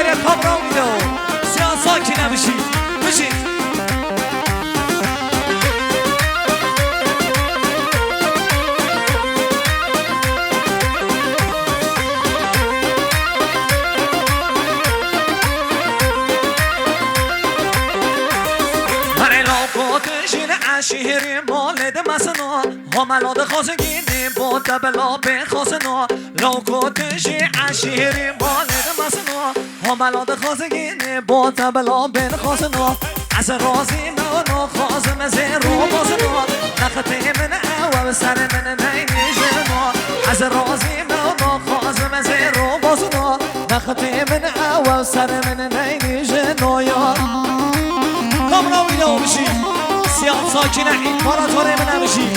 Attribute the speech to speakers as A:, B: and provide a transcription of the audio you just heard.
A: برای کامران میده سیاه ساکی نمیشی بشید شهری مالد مسنا همالاد خازگینی با دبلا به خاسنا لوکوتشی عشیری مالد مسنا همالاد خازگینی با دبلا به خاسنا از رازی منو خازم زیرو بازنا نخطی من او سر من نیجنا از رازی منو خازم زیرو بازنا نخطی من او سر من نیجنا یا کامران ویدیو بشی سیاه ساکنه این کارا طوره من نمیشی